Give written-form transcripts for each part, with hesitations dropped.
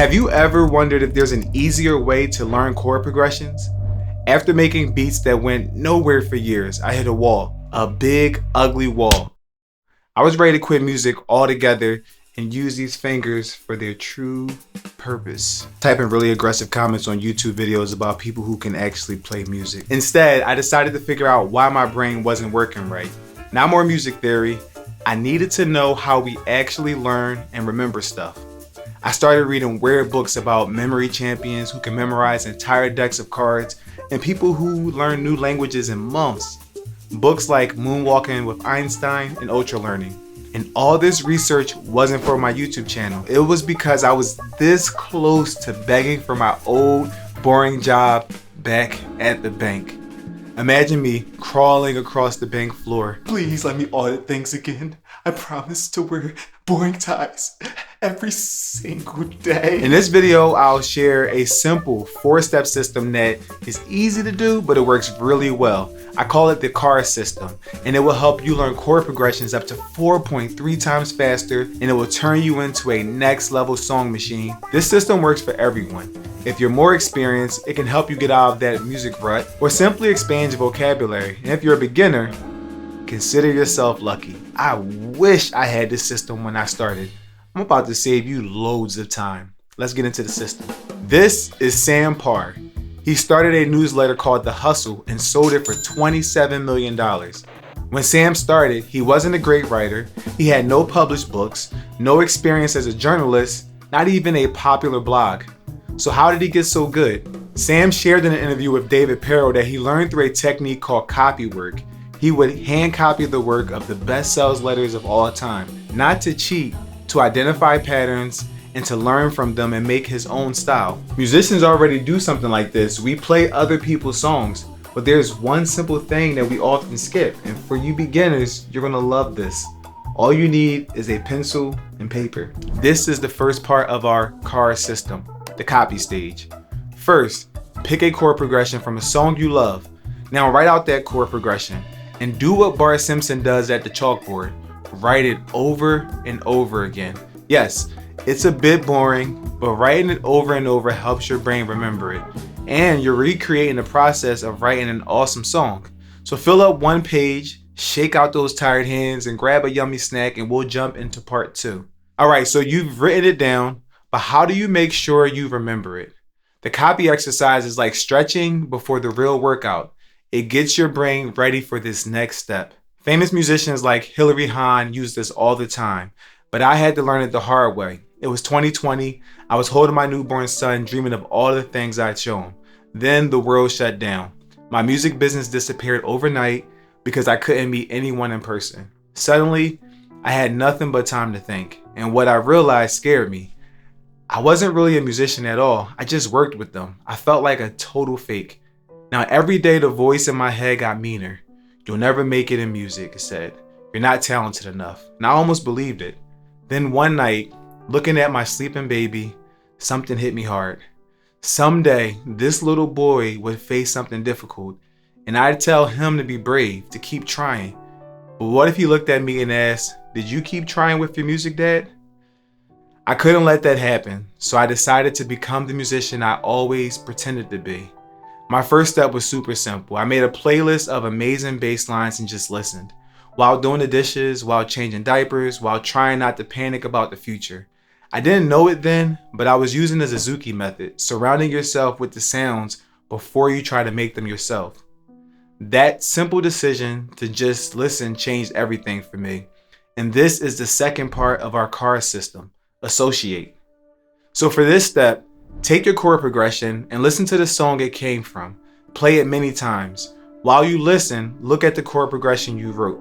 Have you ever wondered if there's an easier way to learn chord progressions? After making beats that went nowhere for years, I hit a wall, a big, ugly wall. I was ready to quit music altogether and use these fingers for their true purpose. Typing really aggressive comments on YouTube videos about people who can actually play music. Instead, I decided to figure out why my brain wasn't working right. Not more music theory. I needed to know how we actually learn and remember stuff. I started reading weird books about memory champions who can memorize entire decks of cards and people who learn new languages in months. Books like Moonwalking with Einstein and Ultra Learning. And all this research wasn't for my YouTube channel. It was because I was this close to begging for my old, boring job back at the bank. Imagine me crawling across the bank floor. Please let me audit things again. I promise to wear boring ties every single day. In this video, I'll share a simple 4-step system that is easy to do, but it works really well. I call it the CAR system, and it will help you learn chord progressions up to 4.3 times faster, and it will turn you into a next level song machine. This system works for everyone. If you're more experienced, it can help you get out of that music rut, or simply expand your vocabulary. And if you're a beginner, consider yourself lucky. I wish I had this system when I started. I'm about to save you loads of time. Let's get into the system. This is Sam Parr. He started a newsletter called The Hustle and sold it for $27 million. When Sam started, he wasn't a great writer. He had no published books, no experience as a journalist, not even a popular blog. So how did he get so good? Sam shared in an interview with David Perrow that he learned through a technique called copy work. He would hand copy the work of the best sales letters of all time, not to cheat, to identify patterns and to learn from them and make his own style. Musicians already do something like this. We play other people's songs, but there's one simple thing that we often skip. And for you beginners, you're gonna love this. All you need is a pencil and paper. This is the first part of our CAR system, the copy stage. First, pick a chord progression from a song you love. Now write out that chord progression and do what Bart Simpson does at the chalkboard. Write it over and over again. Yes, it's a bit boring, but writing it over and over helps your brain remember it. And you're recreating the process of writing an awesome song. So fill up one page, shake out those tired hands, and grab a yummy snack, and we'll jump into part 2. All right, so you've written it down, but how do you make sure you remember it? The copy exercise is like stretching before the real workout. It gets your brain ready for this next step. Famous musicians like Hilary Hahn use this all the time, but I had to learn it the hard way. It was 2020. I was holding my newborn son, dreaming of all the things I'd show him. Then the world shut down. My music business disappeared overnight because I couldn't meet anyone in person. Suddenly, I had nothing but time to think, and what I realized scared me. I wasn't really a musician at all. I just worked with them. I felt like a total fake. Now every day the voice in my head got meaner. You'll never make it in music, it said. You're not talented enough. And I almost believed it. Then one night, looking at my sleeping baby, something hit me hard. Someday, this little boy would face something difficult, and I'd tell him to be brave, to keep trying. But what if he looked at me and asked, "Did you keep trying with your music, Dad?" I couldn't let that happen, so I decided to become the musician I always pretended to be. My first step was super simple. I made a playlist of amazing bass lines and just listened. While doing the dishes, while changing diapers, while trying not to panic about the future. I didn't know it then, but I was using the Suzuki method, surrounding yourself with the sounds before you try to make them yourself. That simple decision to just listen changed everything for me. And this is the second part of our CAR system, associate. So for this step, take your chord progression and listen to the song it came from. Play it many times. While you listen, look at the chord progression you wrote.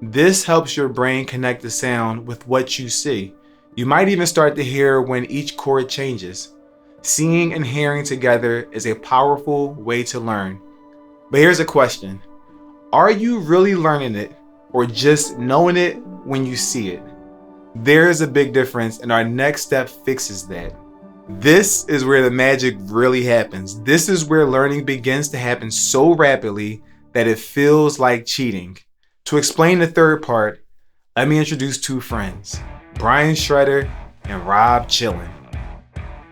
This helps your brain connect the sound with what you see. You might even start to hear when each chord changes. Seeing and hearing together is a powerful way to learn. But here's a question. Are you really learning it or just knowing it when you see it? There is a big difference, and our next step fixes that. This is where the magic really happens. This is where learning begins to happen so rapidly that it feels like cheating. To explain the third part, let me introduce two friends, Brian Shredder and Rob Chillin.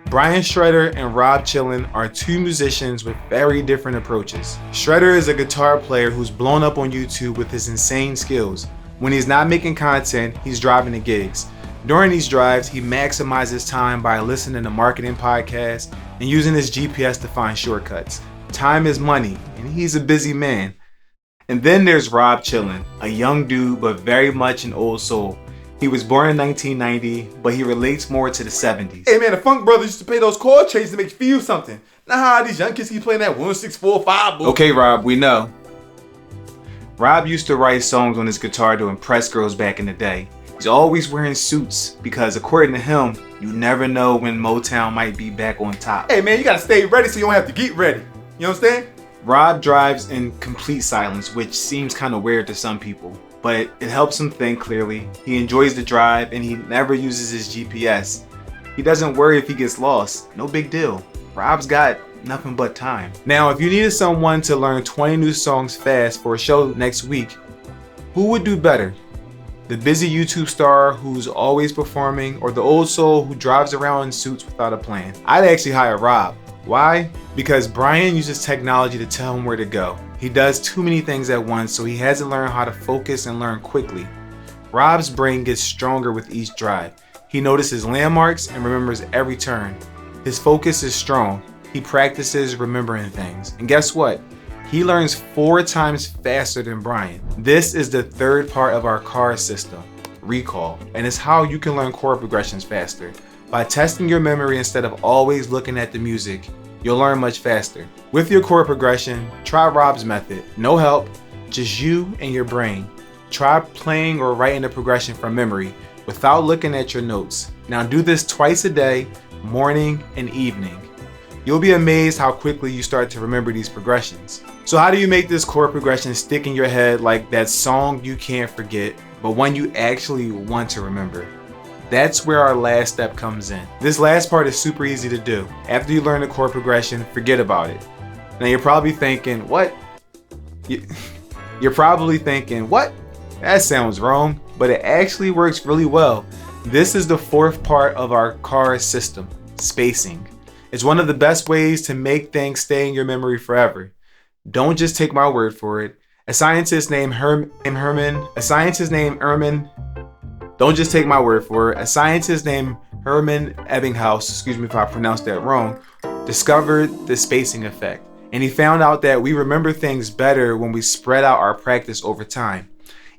Brian Shredder and Rob Chillin are two musicians with very different approaches. Shredder is a guitar player who's blown up on YouTube with his insane skills. When he's not making content, he's driving to gigs. During these drives, he maximizes time by listening to marketing podcasts and using his GPS to find shortcuts. Time is money, and he's a busy man. And then there's Rob Chillin, a young dude but very much an old soul. He was born in 1990, but he relates more to the 70s. Hey man, the Funk Brothers used to play those chord changes to make you feel something. Now how these young kids keep playing that 1-6-4-5 bull. Okay, Rob, we know. Rob used to write songs on his guitar to impress girls back in the day. He's always wearing suits because, according to him, you never know when Motown might be back on top. Hey man, you gotta stay ready so you don't have to get ready. You understand? Rob drives in complete silence, which seems kind of weird to some people, but it helps him think clearly. He enjoys the drive and he never uses his GPS. He doesn't worry if he gets lost. No big deal. Rob's got nothing but time. Now, if you needed someone to learn 20 new songs fast for a show next week, who would do better? The busy YouTube star who's always performing, or the old soul who drives around in suits without a plan? I'd actually hire Rob. Why? Because Brian uses technology to tell him where to go. He does too many things at once, so he has to learn how to focus and learn quickly. Rob's brain gets stronger with each drive. He notices landmarks and remembers every turn. His focus is strong. He practices remembering things. And guess what? He learns 4 times faster than Brian. This is the third part of our CAR system, recall, and it's how you can learn chord progressions faster. By testing your memory instead of always looking at the music, you'll learn much faster. With your chord progression, try Rob's method. No help, just you and your brain. Try playing or writing the progression from memory without looking at your notes. Now do this twice a day, morning and evening. You'll be amazed how quickly you start to remember these progressions. So how do you make this chord progression stick in your head like that song you can't forget, but one you actually want to remember? That's where our last step comes in. This last part is super easy to do. After you learn the chord progression, forget about it. Now you're probably thinking, what? You're probably thinking, what? That sounds wrong, but it actually works really well. This is the 4th part of our CAR system, spacing. It's one of the best ways to make things stay in your memory forever. Don't just take my word for it. A scientist named Ermin, don't just take my word for it. A scientist named Herman Ebbinghaus, excuse me if I pronounced that wrong, discovered the spacing effect. And he found out that we remember things better when we spread out our practice over time.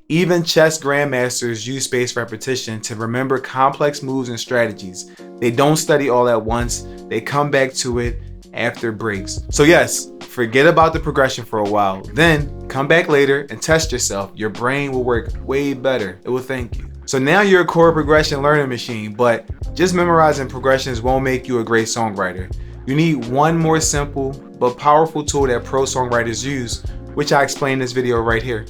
Even chess grandmasters use spaced repetition to remember complex moves and strategies. They don't study all at once, they come back to it after breaks. So yes, forget about the progression for a while, then come back later and test yourself. Your brain will work way better. It will thank you. So now you're a chord progression learning machine, but just memorizing progressions won't make you a great songwriter. You need one more simple but powerful tool that pro songwriters use, which I explain in this video right here.